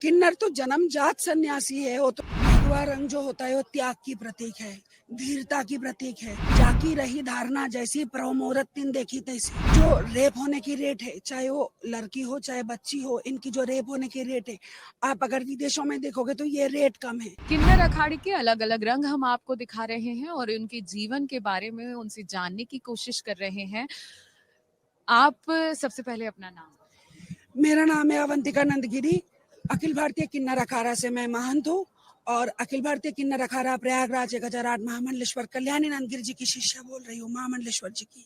किन्नर तो जन्मजात सन्यासी है। वो तो भगवा रंग जो होता है वो त्याग की प्रतीक है, धीरता की प्रतीक है। जाकी रही धारणा जैसी प्रभु मुहूर्त दिन देखी तैसी। जो रेप होने की रेट है, चाहे वो लड़की हो चाहे बच्ची हो, इनकी जो रेप होने की रेट है, आप अगर विदेशों में देखोगे तो ये रेट कम है। किन्नर अखाड़े के अलग अलग रंग हम आपको दिखा रहे हैं और उनके जीवन के बारे में उनसे जानने की कोशिश कर रहे हैं। आप सबसे पहले अपना नाम। मेरा नाम है अवंतिका नंदगिरी। अखिल भारतीय किन्नर अखाड़ा से मैं महंत हूँ और अखिल भारतीय किन्नर अखाड़ा प्रयागराज 1008 महामंडलेश्वर कल्याणी नंदगिरी जी की शिष्या बोल रही हूँ, महामंडलेश्वर जी की।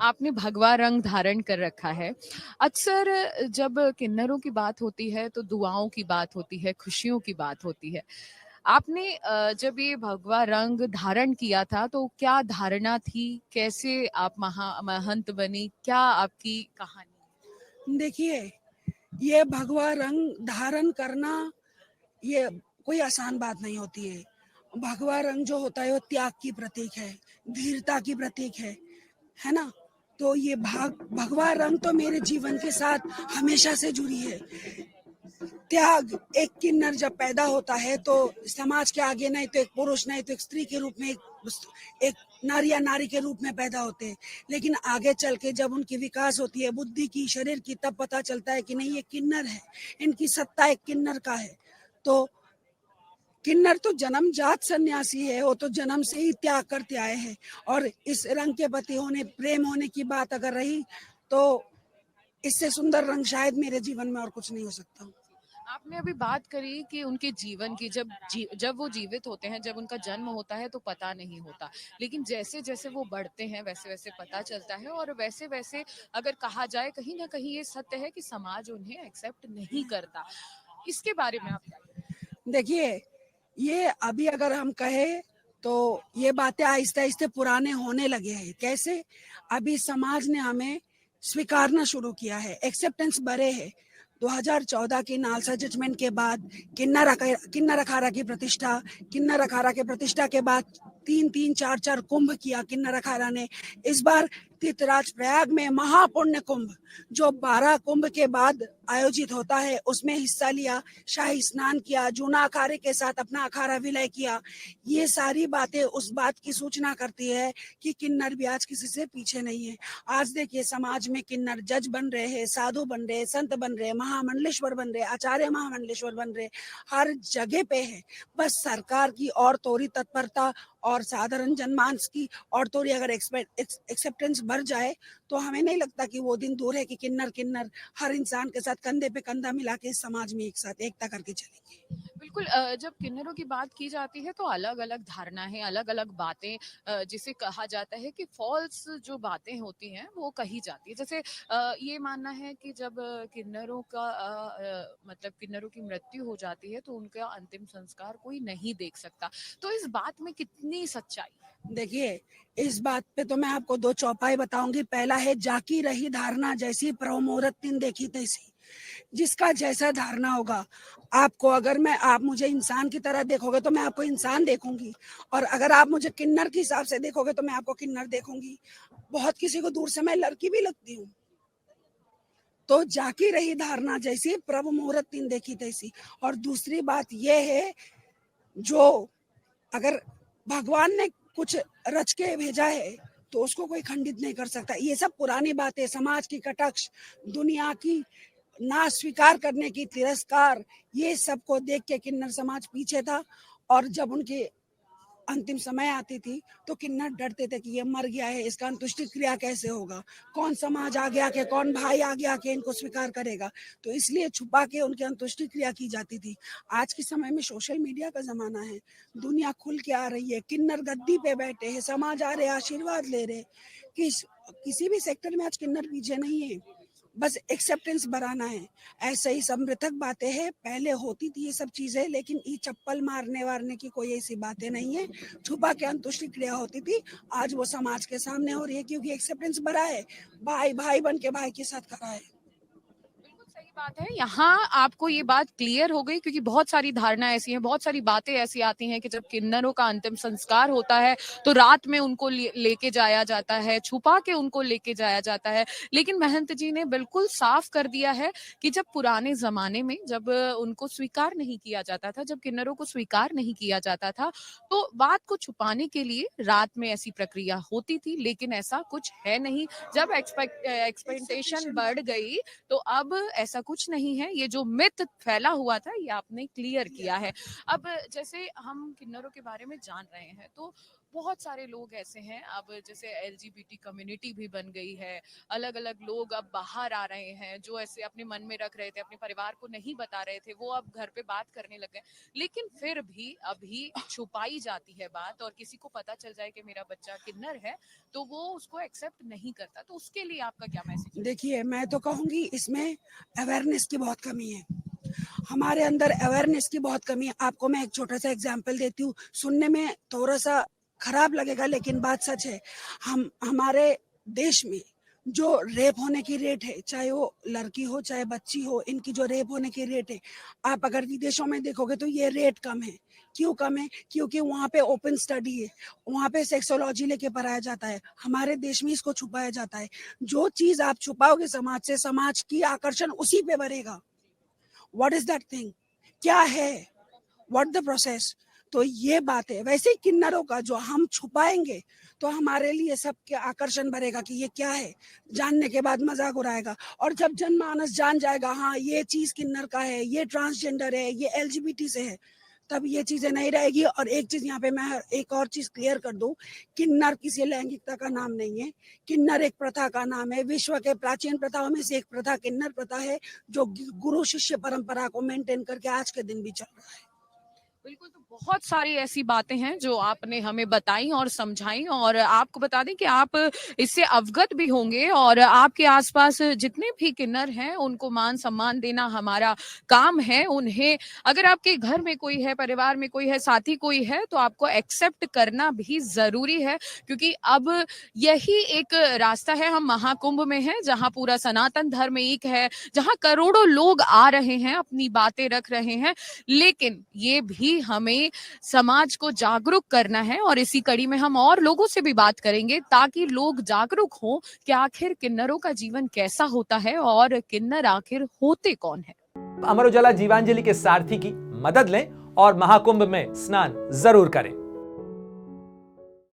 आपने भगवा रंग धारण कर रखा है। अक्सर जब किन्नरों की बात होती है तो दुआओं की बात होती है, खुशियों की बात होती है। आपने जब ये भगवा रंग धारण किया था तो क्या धारणा थी? कैसे आप महंत बनी? क्या आपकी कहानी? देखिए, ये भगवा रंग धारण करना ये कोई आसान बात नहीं होती है। भगवा रंग जो होता है वो त्याग की प्रतीक है, धीरता की प्रतीक है ना? तो ये भगवा रंग तो मेरे जीवन के साथ हमेशा से जुड़ी है। त्याग, एक किन्नर जब पैदा होता है तो समाज के आगे नहीं तो एक पुरुष, नहीं तो एक स्त्री के रूप में, एक नारी या नारी के रूप में पैदा होते हैं। लेकिन आगे चल के जब उनकी विकास होती है, बुद्धि की, शरीर की, तब पता चलता है कि नहीं, ये किन्नर है, इनकी सत्ता एक किन्नर का है। तो किन्नर तो जन्मजात सन्यासी है। वो तो जन्म से ही त्याग करते आए हैं। और इस रंग के प्रति होने, प्रेम होने की बात अगर रही तो इससे सुंदर रंग शायद मेरे जीवन में और कुछ नहीं हो सकता। आपने अभी बात करी कि उनके जीवन की, जब वो जीवित होते हैं, जब उनका जन्म होता है तो पता नहीं होता, लेकिन जैसे जैसे वो बढ़ते हैं वैसे वैसे पता चलता है और वैसे वैसे अगर कहा जाए कहीं ना कहीं ये सत्य है कि समाज उन्हें एक्सेप्ट नहीं करता। इसके बारे में आप क्या कहें? देखिए, ये अभी अगर हम कहें तो ये बातें आहिस्ते आहिस्ते पुराने होने लगे हैं। कैसे? अभी समाज ने हमें स्वीकारना शुरू किया है, एक्सेप्टेंस बढ़े है। 2014 की नालसा जजमेंट के बाद किन्नर अखाड़ा की प्रतिष्ठा, किन्नर अखाड़ा के प्रतिष्ठा के बाद 3-3, 4-4 कुंभ किया किन्नर अखाड़ा ने। इस बार तीर्थराज प्रयाग में महापुण्य कुंभ, जो 12 कुंभ के बाद आयोजित होता है, उसमें हिस्सा लिया, शाही स्नान किया, जूना अखाड़े के साथ अपना अखाड़ा विलय किया। ये सारी बातें उस बात की सूचना करती है कि किन्नर भी आज किसी से पीछे नहीं है। आज देखिए, समाज में किन्नर जज बन रहे हैं, साधु बन रहे हैं, संत बन रहे हैं, महामंडलेश्वर बन रहे हैं, आचार्य महामंडलेश्वर बन रहे हैं, हर जगह पे है। बस सरकार की और थोड़ी तत्परता और साधारण जनमानस की और थोड़ी अगर एक्सेप्टेंस बढ़ जाए तो हमें नहीं लगता कि वो दिन दूर है कि किन्नर किन्नर हर इंसान के साथ कंधे पे कंधा मिला के इस समाज में एक साथ एकता करके चलेंगे। बिल्कुल। जब किन्नरों की बात की जाती है तो अलग अलग धारणाएं, अलग अलग बातें, जिसे कहा जाता है कि फॉल्स जो बातें होती हैं वो कही जाती है। जैसे ये मानना है कि जब किन्नरों का मतलब किन्नरों की मृत्यु हो जाती है तो उनका अंतिम संस्कार कोई नहीं देख सकता। तो इस बात में कितनी सच्चाई है? देखिए, इस बात पे तो मैं आपको दो चौपाई बताऊंगी। पहला है, जाकी रही धारणा जैसी प्रभु मुहूर्त दिन देखी तैसी। जिसका जैसा धारणा होगा, आपको अगर आप मुझे इंसान की तरह देखोगे तो मैं आपको इंसान देखूंगी, और अगर आप मुझे किन्नर के हिसाब से देखोगे तो मैं आपको किन्नर देखूंगी। बहुत किसी को दूर से मैं लड़की भी लगती हूँ। तो जाकी रही धारणा जैसी प्रभु मुहूर्त दिन देखी तैसी। और दूसरी बात यह है, जो अगर भगवान ने कुछ रच के भेजा है तो उसको कोई खंडित नहीं कर सकता। ये सब पुरानी बातें, समाज की कटाक्ष, दुनिया की ना स्वीकार करने की तिरस्कार, ये सबको देख के किन्नर समाज पीछे था। और जब उनकी अंतिम समय आती थी तो किन्नर डरते थे कि ये मर गया है, इसका अंत्येष्टि क्रिया कैसे होगा, कौन समाज आ गया के, कौन भाई आ गया के इनको स्वीकार करेगा। तो इसलिए छुपा के उनकी अंत्येष्टि क्रिया की जाती थी। आज के समय में सोशल मीडिया का जमाना है, दुनिया खुल के आ रही है, किन्नर गद्दी पे बैठे हैं, समाज आ रहे, आशीर्वाद ले रहे। किसी भी सेक्टर में आज किन्नर पीछे नहीं है, बस एक्सेप्टेंस बढ़ाना है। ऐसे ही सब मृतक बातें हैं, पहले होती थी ये सब चीजें, लेकिन ये चप्पल मारने वारने की कोई ऐसी बातें नहीं है। छुपा के अंतुष्टि क्रिया होती थी, आज वो समाज के सामने हो रही है क्योंकि एक्सेप्टेंस बढ़ा है। भाई भाई बन के भाई के साथ खड़ा है। बात है, यहाँ आपको ये बात क्लियर हो गई, क्योंकि बहुत सारी धारणा ऐसी हैं, बहुत सारी बातें ऐसी आती हैं कि जब किन्नरों का अंतिम संस्कार होता है तो रात में उनको लेके जाया जाता है, छुपा के उनको लेके जाया जाता है। लेकिन महंत जी ने बिल्कुल साफ कर दिया है कि जब पुराने जमाने में जब उनको स्वीकार नहीं किया जाता था, जब किन्नरों को स्वीकार नहीं किया जाता था, तो बात को छुपाने के लिए रात में ऐसी प्रक्रिया होती थी। लेकिन ऐसा कुछ है नहीं। जब एक्सपेक्टेशन बढ़ गई तो अब ऐसा कुछ नहीं है। ये जो मिथ फैला हुआ था ये आपने क्लियर किया है। अब जैसे हम किन्नरों के बारे में जान रहे हैं तो बहुत सारे लोग ऐसे हैं, अब जैसे एलजीबीटी कम्युनिटी भी बन गई है, अलग अलग लोग अब बाहर आ रहे हैं जो ऐसे अपने मन में रख रहे थे, अपने परिवार को नहीं बता रहे थे, वो अब घर पे बात करने लग गए। लेकिन फिर भी अभी छुपाई जाती है बात, और किसी को पता चल जाए कि मेरा बच्चा किन्नर है तो वो उसको एक्सेप्ट नहीं करता। तो उसके लिए आपका क्या मैसेज है? देखिए, मैं तो कहूँगी इसमें अवेयरनेस की बहुत कमी है। हमारे अंदर अवेयरनेस की बहुत कमी है। आपको मैं एक छोटा सा एग्जांपल देती हूँ, सुनने में थोड़ा सा खराब लगेगा लेकिन बात सच है। हमारे देश में जो रेप होने की रेट है, चाहे वो लड़की हो चाहे बच्ची हो, इनकी जो रेप होने की रेट है, आप अगर विदेशों में देखोगे तो ये रेट कम है। क्यों कम है? क्योंकि वहाँ पे ओपन स्टडी है, वहाँ पे सेक्सोलॉजी लेके पढ़ाया जाता है। हमारे देश में इसको छुपाया जाता है। जो चीज आप छुपाओगे समाज से, समाज की आकर्षण उसी पे बढ़ेगा। What is that thing? क्या है? What the process? तो ये बात है। वैसे ही किन्नरों का जो हम छुपाएंगे तो हमारे लिए सबके आकर्षण बढ़ेगा कि ये क्या है, जानने के बाद मजाक उड़ाएगा। और जब जनमानस जान जाएगा हाँ ये चीज किन्नर का है, ये ट्रांसजेंडर है, ये एलजीबीटी से है, तब ये चीजें नहीं रहेगी। और एक चीज यहाँ पे मैं एक और चीज क्लियर कर दूं, किन्नर किसी लैंगिकता का नाम नहीं है। किन्नर एक प्रथा का नाम है। विश्व के प्राचीन प्रथाओं में से एक प्रथा किन्नर प्रथा है, जो गुरु शिष्य परंपरा को मेंटेन करके आज के दिन भी चल रहा है। बिल्कुल, तो बहुत सारी ऐसी बातें हैं जो आपने हमें बताई और समझाई, और आपको बता दें कि आप इससे अवगत भी होंगे, और आपके आसपास जितने भी किन्नर हैं उनको मान सम्मान देना हमारा काम है। उन्हें, अगर आपके घर में कोई है, परिवार में कोई है, साथी कोई है, तो आपको एक्सेप्ट करना भी जरूरी है, क्योंकि अब यही एक रास्ता है। हम महाकुंभ में हैं, जहां पूरा सनातन धर्म एक है, जहां करोड़ों लोग आ रहे हैं, अपनी बातें रख रहे हैं, लेकिन ये भी हमें समाज को जागरूक करना है। और इसी कड़ी में हम और लोगों से भी बात करेंगे ताकि लोग जागरूक हों कि आखिर किन्नरों का जीवन कैसा होता है और किन्नर आखिर होते कौन है। अमर उजाला जीवांजलि के सारथी की मदद लें और महाकुंभ में स्नान जरूर करें।